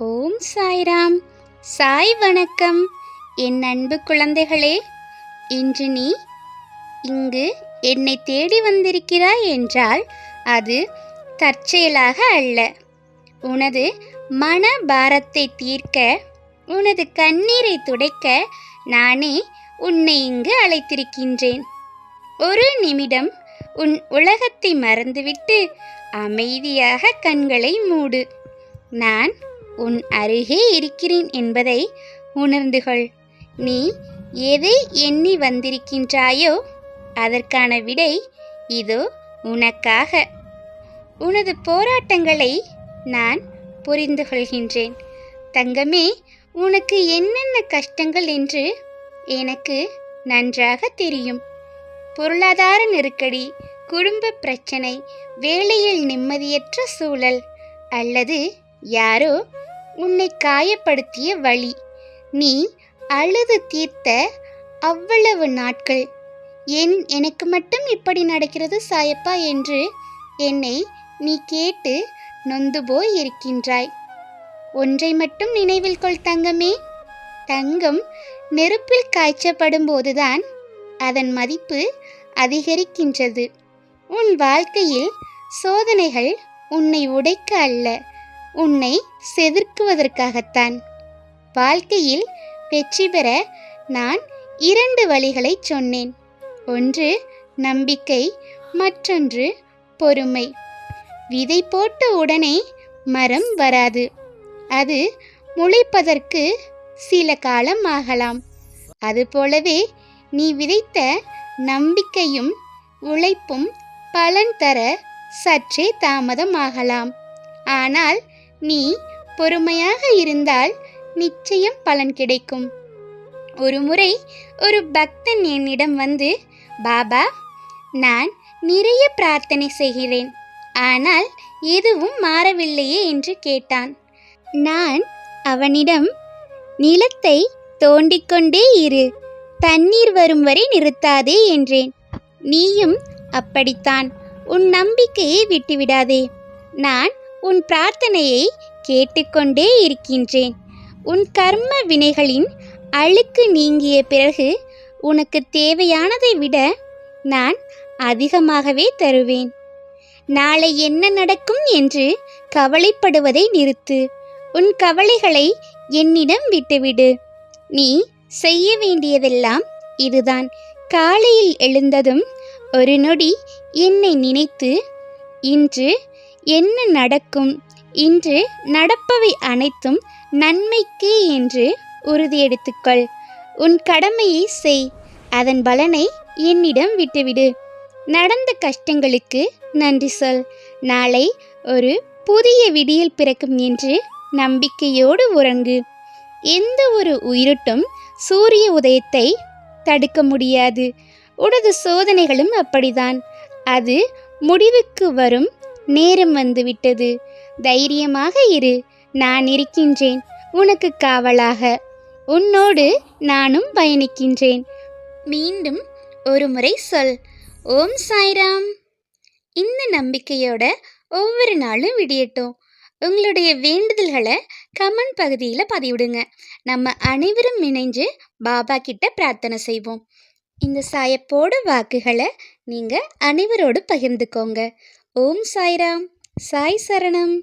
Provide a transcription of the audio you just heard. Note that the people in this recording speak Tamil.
ஓம் சாய்ராம். சாய் வணக்கம். என் அன்பு குழந்தைகளே, இன்று நீ இங்கு என்னை தேடி வந்திருக்கிறாய் என்றால் அது தற்செயலாக அல்ல. உனது மன பாரத்தை தீர்க்க, உனது கண்ணீரை துடைக்க நானே உன்னை இங்கு அழைத்திருக்கின்றேன். ஒரு நிமிடம் உன் உலகத்தை மறந்துவிட்டு அமைதியாக கண்களை மூடு. நான் உன் அருகே இருக்கிறேன் என்பதை உணர்ந்து கொள். நீ எதை எண்ணி வந்திருக்கின்றாயோ அதற்கான விடை இதோ உனக்காக. உனது போராட்டங்களை நான் புரிந்து கொள்கின்றேன். தங்கமே, உனக்கு என்னென்ன கஷ்டங்கள் என்று எனக்கு நன்றாக தெரியும். பொருளாதார நெருக்கடி, குடும்ப பிரச்சனை, வேலையில் நிம்மதியற்ற சூழல், அல்லது யாரோ உன்னை காயப்படுத்திய வழி, நீ அழுது தீர்த்த அவ்வளவு நாட்கள். எனக்கு மட்டும் இப்படி நடக்கிறது சாயப்பா என்று என்னை நீ கேட்டு நொந்து போய் இருக்கின்றாய். ஒன்றை மட்டும் நினைவில் கொள் தங்கமே, தங்கம் நெருப்பில் காய்ச்சப்படும் போதுதான் அதன் மதிப்பு அதிகரிக்கின்றது. உன் வாழ்க்கையில் சோதனைகள் உன்னை உடைக்க அல்ல, உன்னை செதுக்குவதற்காகத்தான். வாழ்க்கையில் வெற்றி பெற நான் 2 வழிகளை சொன்னேன். ஒன்று நம்பிக்கை, மற்றொன்று பொறுமை. விதை போட்ட உடனே மரம் வராது. அது முளைப்பதற்கு சில காலம் ஆகலாம். அதுபோலவே நீ விதைத்த நம்பிக்கையும் உழைப்பும் பலன் தர சற்றே தாமதமாகலாம். ஆனால் நீ பொறுமையாக இருந்தால் நிச்சயம் பலன் கிடைக்கும். ஒரு முறை ஒரு பக்தன் என்னிடம் வந்து, பாபா, நான் நிறைய பிரார்த்தனை செய்கிறேன், ஆனால் எதுவும் மாறவில்லையே என்று கேட்டான். நான் அவனிடம், நிலத்தை தோண்டிக்கொண்டே இரு, தண்ணீர் வரும் வரை நிறுத்தாதே என்றேன். நீயும் அப்படித்தான், உன் நம்பிக்கையை விட்டுவிடாதே. நான் உன் பிரார்த்தனையை கேட்டுக்கொண்டே இருக்கின்றேன். உன் கர்ம வினைகளின் அழுக்கு நீங்கிய பிறகு உனக்கு தேவையானதை விட நான் அதிகமாகவே தருவேன். நாளை என்ன நடக்கும் என்று கவலைப்படுவதை நிறுத்து. உன் கவலைகளை என்னிடம் விட்டுவிடு. நீ செய்ய வேண்டியதெல்லாம் இதுதான். காலையில் எழுந்ததும் ஒரு நொடி என்னை நினைத்து, இன்று என்ன நடக்கும், இன்று நடப்பவை அனைத்தும் நன்மைக்கே என்று உறுதியெடுத்துக்கொள். உன் கடமையை செய், அதன் பலனை என்னிடம் விட்டுவிடு. நடந்த கஷ்டங்களுக்கு நன்றி சொல். நாளை ஒரு புதிய விடியல் பிறக்கும் என்று நம்பிக்கையோடு உறங்கு. எந்த ஒரு உயிரட்டும் சூரிய உதயத்தை தடுக்க முடியாது. உனது சோதனைகளும் அப்படிதான். அது முடிவுக்கு வரும் நேரம் வந்துவிட்டது. தைரியமாக இரு, நான் இருக்கின்றேன் உனக்கு காவலாக. உன்னோடு நானும் பயணிக்கின்றேன். மீண்டும் ஒரு முறை சொல், ஓம் சாய்ராம். இந்த நம்பிக்கையோட ஒவ்வொரு நாளும் விடியட்டும். உங்களுடைய வேண்டுதல்களை கமெண்ட் பகுதியில் பதிவிடுங்க. நம்ம அனைவரும் இணைஞ்சு பாபா கிட்ட பிரார்த்தனை செய்வோம். இந்த சாயப்போட வாக்குகளை நீங்கள் அனைவரோடு பகிர்ந்துக்கோங்க. ஓம் சாய்ராம். சாய் சரணம்.